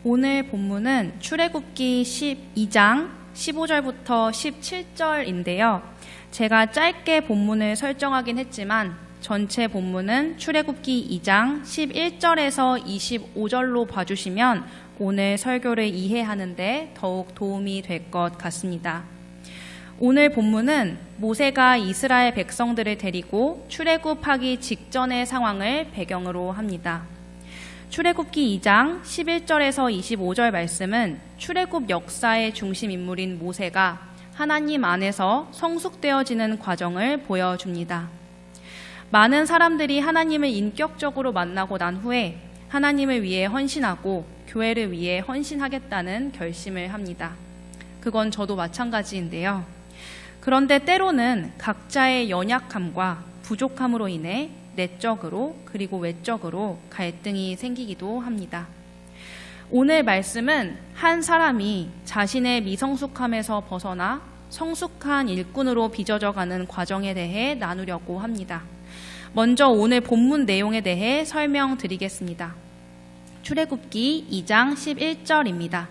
오늘 본문은 출애굽기 12장 15절부터 17절인데요. 제가 짧게 본문을 설정하긴 했지만 전체 본문은 출애굽기 2장 11절에서 25절로 봐주시면 오늘 설교를 이해하는 데 더욱 도움이 될 것 같습니다. 오늘 본문은 모세가 이스라엘 백성들을 데리고 출애굽하기 직전의 상황을 배경으로 합니다. 출애굽기 2장 11절에서 25절 말씀은 출애굽 역사의 중심 인물인 모세가 하나님 안에서 성숙되어지는 과정을 보여줍니다. 많은 사람들이 하나님을 인격적으로 만나고 난 후에 하나님을 위해 헌신하고 교회를 위해 헌신하겠다는 결심을 합니다. 그건 저도 마찬가지인데요. 그런데 때로는 각자의 연약함과 부족함으로 인해 내적으로 그리고 외적으로 갈등이 생기기도 합니다. 오늘 말씀은 한 사람이 자신의 미성숙함에서 벗어나 성숙한 일꾼으로 빚어져가는 과정에 대해 나누려고 합니다. 먼저 오늘 본문 내용에 대해 설명드리겠습니다. 출애굽기 2장 11절입니다.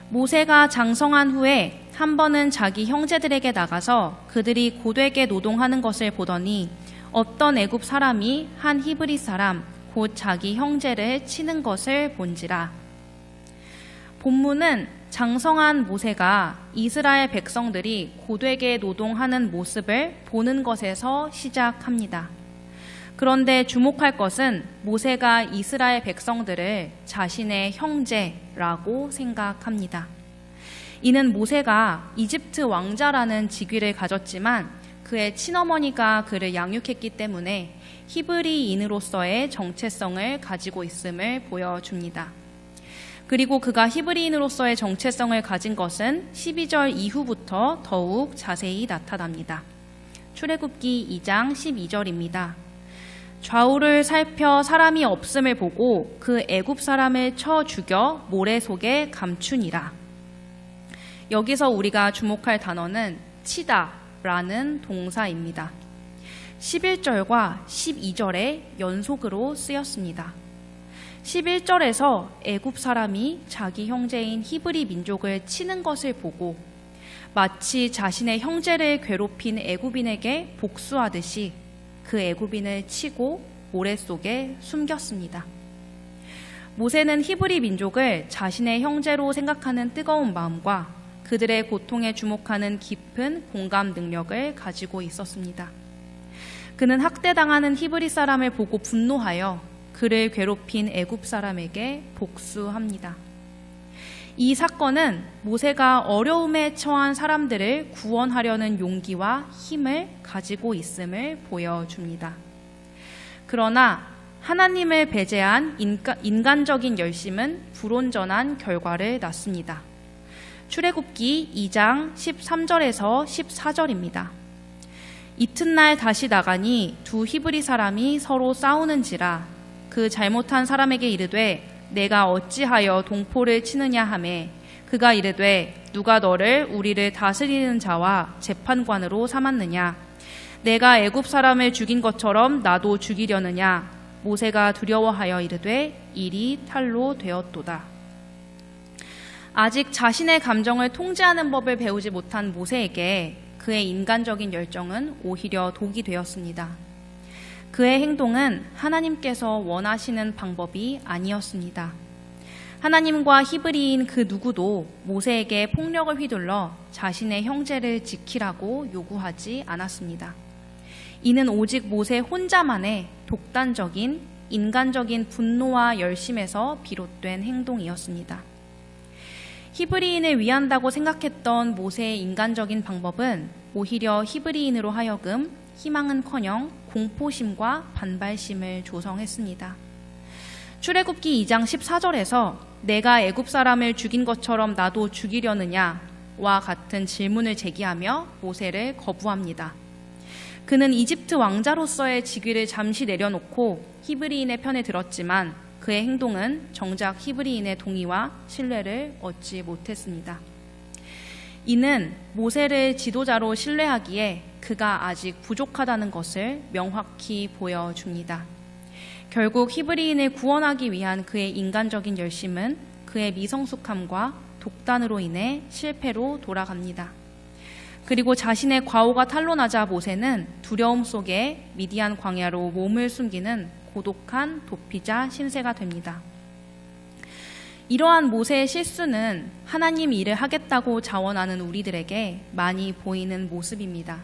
모세가 장성한 후에 한 번은 자기 형제들에게 나가서 그들이 고되게 노동하는 것을 보더니 어떤 애굽 사람이 한 히브리 사람 곧 자기 형제를 치는 것을 본지라. 본문은 장성한 모세가 이스라엘 백성들이 고되게 노동하는 모습을 보는 것에서 시작합니다. 그런데 주목할 것은 모세가 이스라엘 백성들을 자신의 형제라고 생각합니다. 이는 모세가 이집트 왕자라는 직위를 가졌지만 그의 친어머니가 그를 양육했기 때문에 히브리인으로서의 정체성을 가지고 있음을 보여줍니다. 그리고 그가 히브리인으로서의 정체성을 가진 것은 12절 이후부터 더욱 자세히 나타납니다. 출애굽기 2장 12절입니다. 좌우를 살펴 사람이 없음을 보고 그 애굽 사람을 쳐 죽여 모래 속에 감추니라. 여기서 우리가 주목할 단어는 치다 라는 동사입니다. 11절과 12절에 연속으로 쓰였습니다. 11절에서 애굽 사람이 자기 형제인 히브리 민족을 치는 것을 보고 마치 자신의 형제를 괴롭힌 애굽인에게 복수하듯이 그 애굽인을 치고 모래 속에 숨겼습니다. 모세는 히브리 민족을 자신의 형제로 생각하는 뜨거운 마음과 그들의 고통에 주목하는 깊은 공감 능력을 가지고 있었습니다. 그는 학대당하는 히브리 사람을 보고 분노하여 그를 괴롭힌 애굽 사람에게 복수합니다. 이 사건은 모세가 어려움에 처한 사람들을 구원하려는 용기와 힘을 가지고 있음을 보여줍니다. 그러나 하나님을 배제한 인간적인 열심은 불온전한 결과를 낳습니다. 출애굽기 2장 13절에서 14절입니다. 이튿날 다시 나가니 두 히브리 사람이 서로 싸우는지라 그 잘못한 사람에게 이르되 내가 어찌하여 동포를 치느냐 하매 그가 이르되 누가 너를 우리를 다스리는 자와 재판관으로 삼았느냐 내가 애굽 사람을 죽인 것처럼 나도 죽이려느냐 모세가 두려워하여 이르되 일이 탈로 되었도다. 아직 자신의 감정을 통제하는 법을 배우지 못한 모세에게 그의 인간적인 열정은 오히려 독이 되었습니다. 그의 행동은 하나님께서 원하시는 방법이 아니었습니다. 하나님과 히브리인 그 누구도 모세에게 폭력을 휘둘러 자신의 형제를 지키라고 요구하지 않았습니다. 이는 오직 모세 혼자만의 독단적인 인간적인 분노와 열심에서 비롯된 행동이었습니다. 히브리인을 위한다고 생각했던 모세의 인간적인 방법은 오히려 히브리인으로 하여금 희망은커녕 공포심과 반발심을 조성했습니다. 출애굽기 2장 14절에서 내가 애굽 사람을 죽인 것처럼 나도 죽이려느냐와 같은 질문을 제기하며 모세를 거부합니다. 그는 이집트 왕자로서의 직위를 잠시 내려놓고 히브리인의 편에 들었지만 그의 행동은 정작 히브리인의 동의와 신뢰를 얻지 못했습니다. 이는 모세를 지도자로 신뢰하기에 그가 아직 부족하다는 것을 명확히 보여줍니다. 결국 히브리인을 구원하기 위한 그의 인간적인 열심은 그의 미성숙함과 독단으로 인해 실패로 돌아갑니다. 그리고 자신의 과오가 탄로나자 모세는 두려움 속에 미디안 광야로 몸을 숨기는 고독한 도피자 신세가 됩니다. 이러한 모세의 실수는 하나님 일을 하겠다고 자원하는 우리들에게 많이 보이는 모습입니다.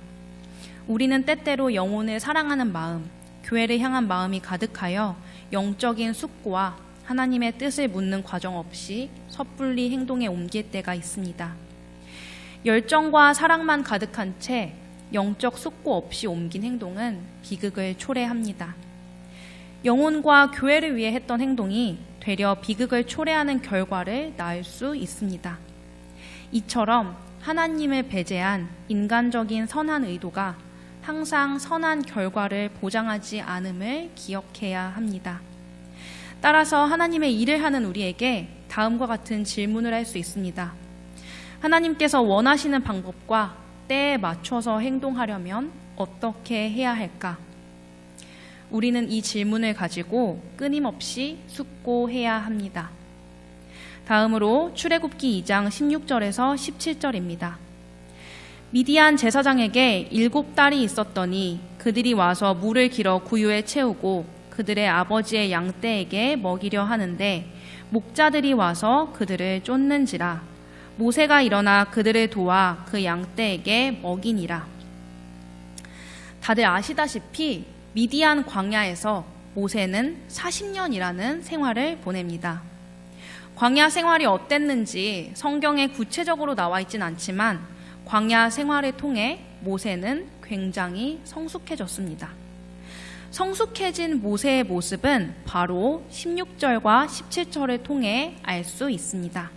우리는 때때로 영혼을 사랑하는 마음, 교회를 향한 마음이 가득하여 영적인 숙고와 하나님의 뜻을 묻는 과정 없이 섣불리 행동에 옮길 때가 있습니다. 열정과 사랑만 가득한 채 영적 숙고 없이 옮긴 행동은 비극을 초래합니다. 영혼과 교회를 위해 했던 행동이 되려 비극을 초래하는 결과를 낳을 수 있습니다. 이처럼 하나님을 배제한 인간적인 선한 의도가 항상 선한 결과를 보장하지 않음을 기억해야 합니다. 따라서 하나님의 일을 하는 우리에게 다음과 같은 질문을 할 수 있습니다. 하나님께서 원하시는 방법과 때에 맞춰서 행동하려면 어떻게 해야 할까? 우리는 이 질문을 가지고 끊임없이 숙고해야 합니다. 다음으로 출애굽기 2장 16절에서 17절입니다. 미디안 제사장에게 7딸이 있었더니 그들이 와서 물을 길어 구유에 채우고 그들의 아버지의 양떼에게 먹이려 하는데 목자들이 와서 그들을 쫓는지라. 모세가 일어나 그들을 도와 그 양떼에게 먹이니라. 다들 아시다시피 미디안 광야에서 모세는 40년이라는 생활을 보냅니다. 광야 생활이 어땠는지 성경에 구체적으로 나와 있진 않지만 광야 생활을 통해 모세는 굉장히 성숙해졌습니다. 성숙해진 모세의 모습은 바로 16절과 17절을 통해 알 수 있습니다.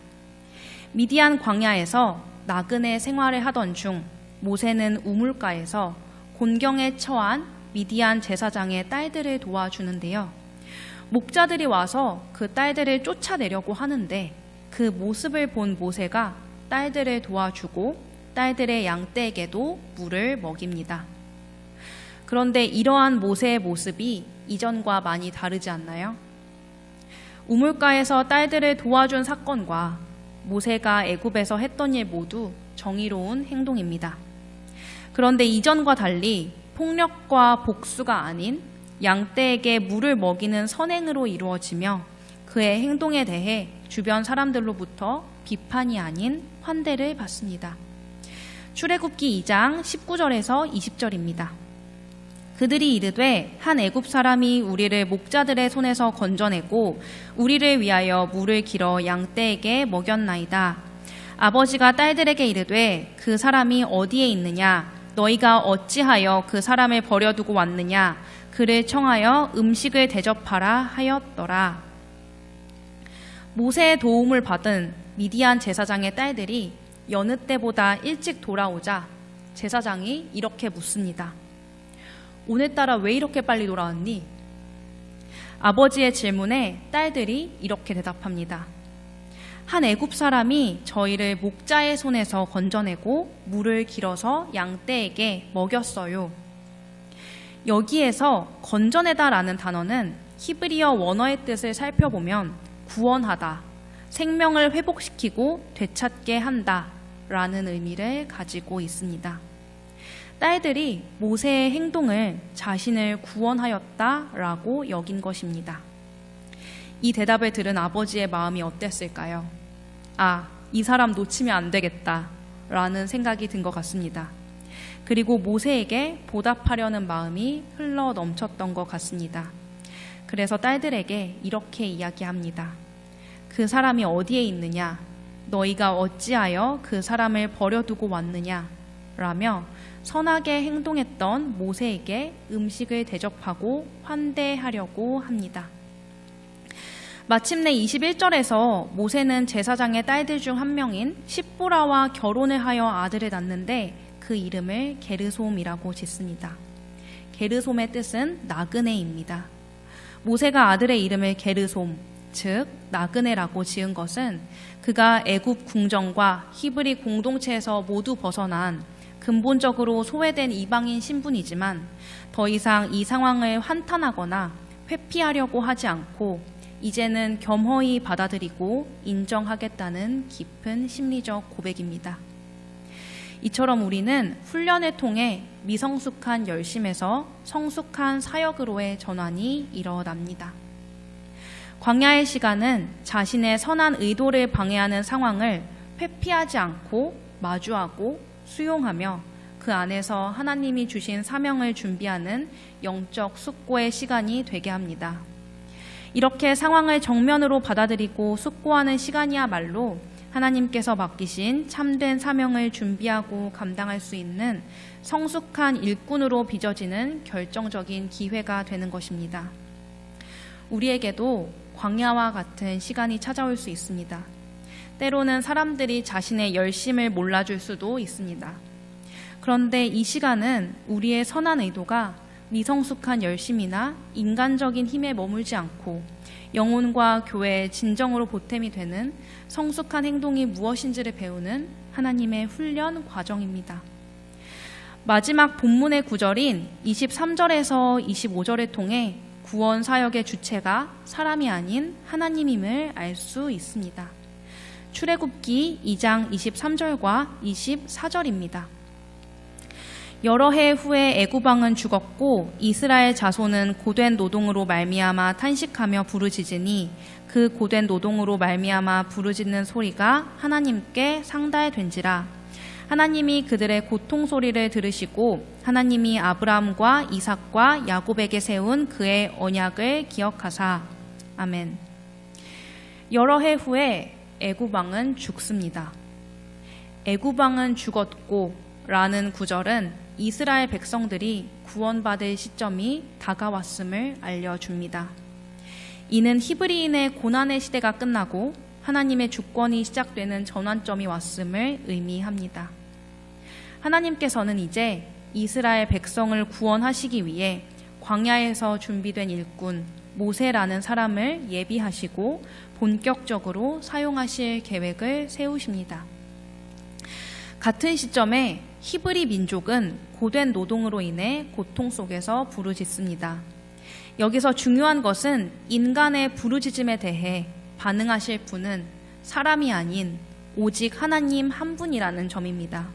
미디안 광야에서 나그네 생활을 하던 중 모세는 우물가에서 곤경에 처한 미디안 제사장의 딸들을 도와주는데요. 목자들이 와서 그 딸들을 쫓아내려고 하는데 그 모습을 본 모세가 딸들을 도와주고 딸들의 양떼에게도 물을 먹입니다. 그런데 이러한 모세의 모습이 이전과 많이 다르지 않나요? 우물가에서 딸들을 도와준 사건과 모세가 애굽에서 했던 일 모두 정의로운 행동입니다. 그런데 이전과 달리 폭력과 복수가 아닌 양떼에게 물을 먹이는 선행으로 이루어지며 그의 행동에 대해 주변 사람들로부터 비판이 아닌 환대를 받습니다. 출애굽기 2장 19절에서 20절입니다. 그들이 이르되 한 애굽 사람이 우리를 목자들의 손에서 건져내고 우리를 위하여 물을 길어 양떼에게 먹였나이다. 아버지가 딸들에게 이르되 그 사람이 어디에 있느냐? 너희가 어찌하여 그 사람을 버려두고 왔느냐? 그를 청하여 음식을 대접하라 하였더라. 모세의 도움을 받은 미디안 제사장의 딸들이 여느 때보다 일찍 돌아오자 제사장이 이렇게 묻습니다. 오늘따라 왜 이렇게 빨리 돌아왔니? 아버지의 질문에 딸들이 이렇게 대답합니다. 한 애굽 사람이 저희를 목자의 손에서 건져내고 물을 길어서 양떼에게 먹였어요. 여기에서 건져내다라는 단어는 히브리어 원어의 뜻을 살펴보면 구원하다, 생명을 회복시키고 되찾게 한다 라는 의미를 가지고 있습니다. 딸들이 모세의 행동을 자신을 구원하였다라고 여긴 것입니다. 이 대답을 들은 아버지의 마음이 어땠을까요? 이 사람 놓치면 안 되겠다 라는 생각이 든 것 같습니다. 그리고 모세에게 보답하려는 마음이 흘러 넘쳤던 것 같습니다. 그래서 딸들에게 이렇게 이야기합니다. 그 사람이 어디에 있느냐? 너희가 어찌하여 그 사람을 버려두고 왔느냐? 라며 선하게 행동했던 모세에게 음식을 대접하고 환대하려고 합니다. 마침내 21절에서 모세는 제사장의 딸들 중 한 명인 십보라와 결혼을 하여 아들을 낳는데 그 이름을 게르솜이라고 짓습니다. 게르솜의 뜻은 나그네입니다. 모세가 아들의 이름을 게르솜, 즉 나그네라고 지은 것은 그가 애굽 궁정과 히브리 공동체에서 모두 벗어난 근본적으로 소외된 이방인 신분이지만 더 이상 이 상황을 한탄하거나 회피하려고 하지 않고 이제는 겸허히 받아들이고 인정하겠다는 깊은 심리적 고백입니다. 이처럼 우리는 훈련을 통해 미성숙한 열심에서 성숙한 사역으로의 전환이 일어납니다. 광야의 시간은 자신의 선한 의도를 방해하는 상황을 회피하지 않고 마주하고 수용하며 그 안에서 하나님이 주신 사명을 준비하는 영적 숙고의 시간이 되게 합니다. 이렇게 상황을 정면으로 받아들이고 숙고하는 시간이야말로 하나님께서 맡기신 참된 사명을 준비하고 감당할 수 있는 성숙한 일꾼으로 빚어지는 결정적인 기회가 되는 것입니다. 우리에게도 광야와 같은 시간이 찾아올 수 있습니다. 때로는 사람들이 자신의 열심을 몰라줄 수도 있습니다. 그런데 이 시간은 우리의 선한 의도가 미성숙한 열심이나 인간적인 힘에 머물지 않고 영혼과 교회의 진정으로 보탬이 되는 성숙한 행동이 무엇인지를 배우는 하나님의 훈련 과정입니다. 마지막 본문의 구절인 23절에서 25절을 통해 구원 사역의 주체가 사람이 아닌 하나님임을 알 수 있습니다. 출애굽기 2장 23절과 24절입니다. 여러 해 후에 애굽 왕은 죽었고 이스라엘 자손은 고된 노동으로 말미암아 탄식하며 부르짖으니 그 고된 노동으로 말미암아 부르짖는 소리가 하나님께 상달된지라. 하나님이 그들의 고통 소리를 들으시고 하나님이 아브라함과 이삭과 야곱에게 세운 그의 언약을 기억하사. 아멘. 여러 해 후에 애굽 왕은 죽습니다. 애굽 왕은 죽었고 라는 구절은 이스라엘 백성들이 구원받을 시점이 다가왔음을 알려줍니다. 이는 히브리인의 고난의 시대가 끝나고 하나님의 주권이 시작되는 전환점이 왔음을 의미합니다. 하나님께서는 이제 이스라엘 백성을 구원하시기 위해 광야에서 준비된 일꾼 모세라는 사람을 예비하시고 본격적으로 사용하실 계획을 세우십니다. 같은 시점에 히브리 민족은 고된 노동으로 인해 고통 속에서 부르짖습니다. 여기서 중요한 것은 인간의 부르짖음에 대해 반응하실 분은 사람이 아닌 오직 하나님 한 분이라는 점입니다.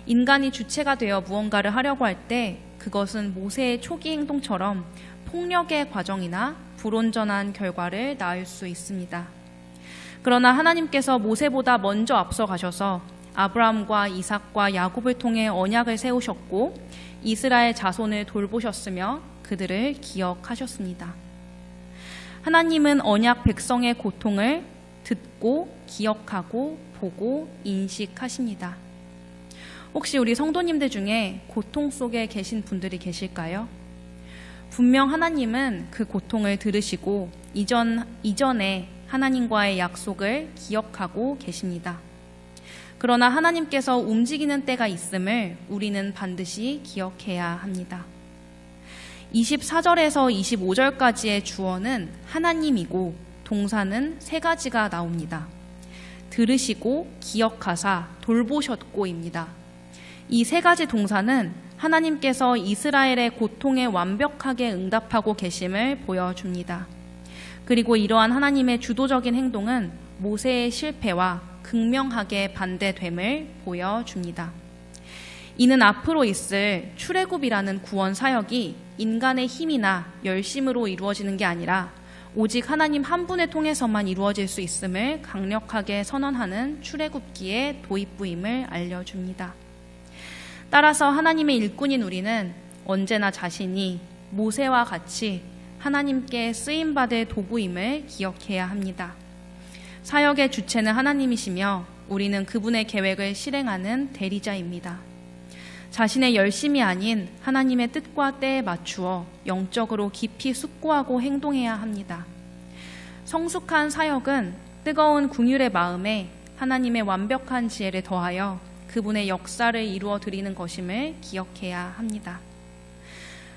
인간이 주체가 되어 무언가를 하려고 할 때 그것은 모세의 초기 행동처럼 폭력의 과정이나 불온전한 결과를 낳을 수 있습니다. 그러나 하나님께서 모세보다 먼저 앞서 가셔서 아브라함과 이삭과 야곱을 통해 언약을 세우셨고 이스라엘 자손을 돌보셨으며 그들을 기억하셨습니다. 하나님은 언약 백성의 고통을 듣고 기억하고 보고 인식하십니다. 혹시 우리 성도님들 중에 고통 속에 계신 분들이 계실까요? 분명 하나님은 그 고통을 들으시고 이전에 하나님과의 약속을 기억하고 계십니다. 그러나 하나님께서 움직이는 때가 있음을 우리는 반드시 기억해야 합니다. 24절에서 25절까지의 주어는 하나님이고 동사는 세 가지가 나옵니다. 들으시고 기억하사 돌보셨고입니다. 이 세 가지 동사는 하나님께서 이스라엘의 고통에 완벽하게 응답하고 계심을 보여줍니다. 그리고 이러한 하나님의 주도적인 행동은 모세의 실패와 극명하게 반대됨을 보여줍니다. 이는 앞으로 있을 출애굽이라는 구원 사역이 인간의 힘이나 열심으로 이루어지는 게 아니라 오직 하나님 한 분을 통해서만 이루어질 수 있음을 강력하게 선언하는 출애굽기의 도입부임을 알려줍니다. 따라서 하나님의 일꾼인 우리는 언제나 자신이 모세와 같이 하나님께 쓰임받을 도구임을 기억해야 합니다. 사역의 주체는 하나님이시며 우리는 그분의 계획을 실행하는 대리자입니다. 자신의 열심이 아닌 하나님의 뜻과 때에 맞추어 영적으로 깊이 숙고하고 행동해야 합니다. 성숙한 사역은 뜨거운 긍휼의 마음에 하나님의 완벽한 지혜를 더하여 그분의 역사를 이루어 드리는 것임을 기억해야 합니다.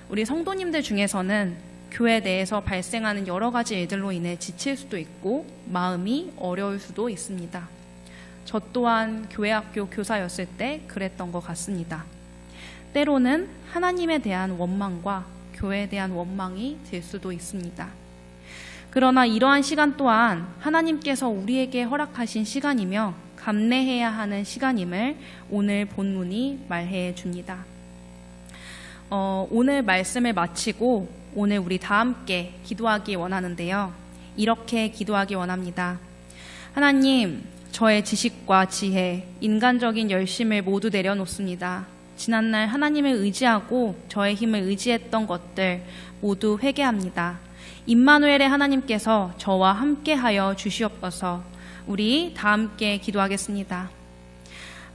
우리 성도님들 중에서는 교회 내에서 발생하는 여러 가지 일들로 인해 지칠 수도 있고 마음이 어려울 수도 있습니다. 저 또한 교회학교 교사였을 때 그랬던 것 같습니다. 때로는 하나님에 대한 원망과 교회에 대한 원망이 들 수도 있습니다. 그러나 이러한 시간 또한 하나님께서 우리에게 허락하신 시간이며 감내해야 하는 시간임을 오늘 본문이 말해 줍니다. 오늘 말씀을 마치고 오늘 우리 다 함께 기도하기 원하는데요. 이렇게 기도하기 원합니다. 하나님, 저의 지식과 지혜, 인간적인 열심을 모두 내려놓습니다. 지난날 하나님을 의지하고 저의 힘을 의지했던 것들 모두 회개합니다. 임마누엘의 하나님께서 저와 함께하여 주시옵소서. 우리 다 함께 기도하겠습니다.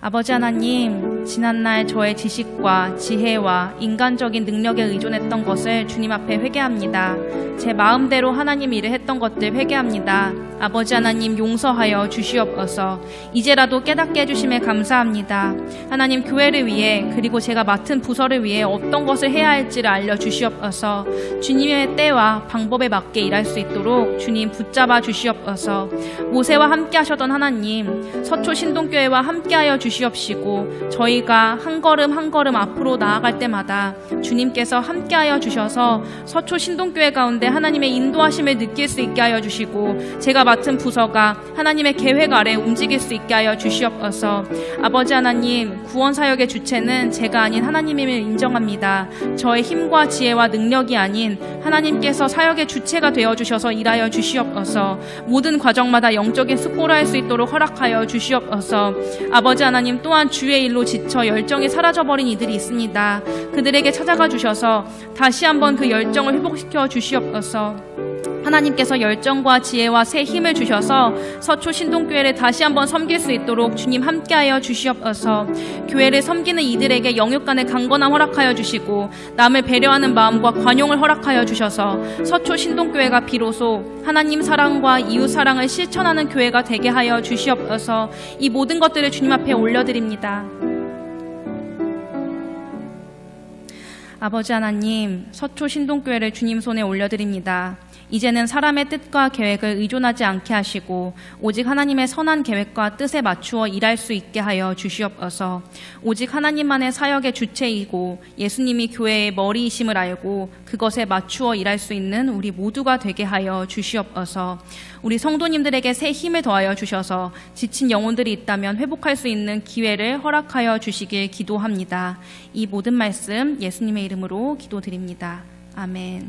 아버지 하나님, 지난날 저의 지식과 지혜와 인간적인 능력에 의존했던 것을 주님 앞에 회개합니다. 제 마음대로 하나님 일을 했던 것들 회개합니다. 아버지 하나님 용서하여 주시옵소서. 이제라도 깨닫게 해주심에 감사합니다. 하나님 교회를 위해 그리고 제가 맡은 부서를 위해 어떤 것을 해야 할지를 알려주시옵소서. 주님의 때와 방법에 맞게 일할 수 있도록 주님 붙잡아 주시옵소서. 모세와 함께 하셨던 하나님, 서초 신동교회와 함께하여 주시옵시고 저희가 한 걸음 한 걸음 앞으로 나아갈 때마다 주님께서 함께하여 주셔서 서초 신동교회 가운데 하나님의 인도하심을 느낄 수 있게 하여 주시고 제가 맡은 부서가 하나님의 계획 아래 움직일 수 있게 하여 주시옵소서. 아버지 하나님, 구원사역의 주체는 제가 아닌 하나님임을 인정합니다. 저의 힘과 지혜와 능력이 아닌 하나님께서 사역의 주체가 되어주셔서 일하여 주시옵소서. 모든 과정마다 영적인 숙고를 할 수 있도록 허락하여 주시옵소서. 아버지 하나님, 또한 주의 일로 지쳐 열정이 사라져버린 이들이 있습니다. 그들에게 찾아가 주셔서 다시 한번 그 열정을 회복시켜 주시옵소서. 하나님께서 열정과 지혜와 새 힘을 주셔서 서초 신동교회를 다시 한번 섬길 수 있도록 주님 함께하여 주시옵소서. 교회를 섬기는 이들에게 영육간의 강건함 허락하여 주시고 남을 배려하는 마음과 관용을 허락하여 주셔서 서초 신동교회가 비로소 하나님 사랑과 이웃 사랑을 실천하는 교회가 되게 하여 주시옵소서. 이 모든 것들을 주님 앞에 올려드립니다. 아버지 하나님, 서초 신동교회를 주님 손에 올려드립니다. 이제는 사람의 뜻과 계획을 의존하지 않게 하시고 오직 하나님의 선한 계획과 뜻에 맞추어 일할 수 있게 하여 주시옵소서. 오직 하나님만의 사역의 주체이고 예수님이 교회의 머리이심을 알고 그것에 맞추어 일할 수 있는 우리 모두가 되게 하여 주시옵소서. 우리 성도님들에게 새 힘을 더하여 주셔서 지친 영혼들이 있다면 회복할 수 있는 기회를 허락하여 주시길 기도합니다. 이 모든 말씀 예수님의 이름으로 기도드립니다. 아멘.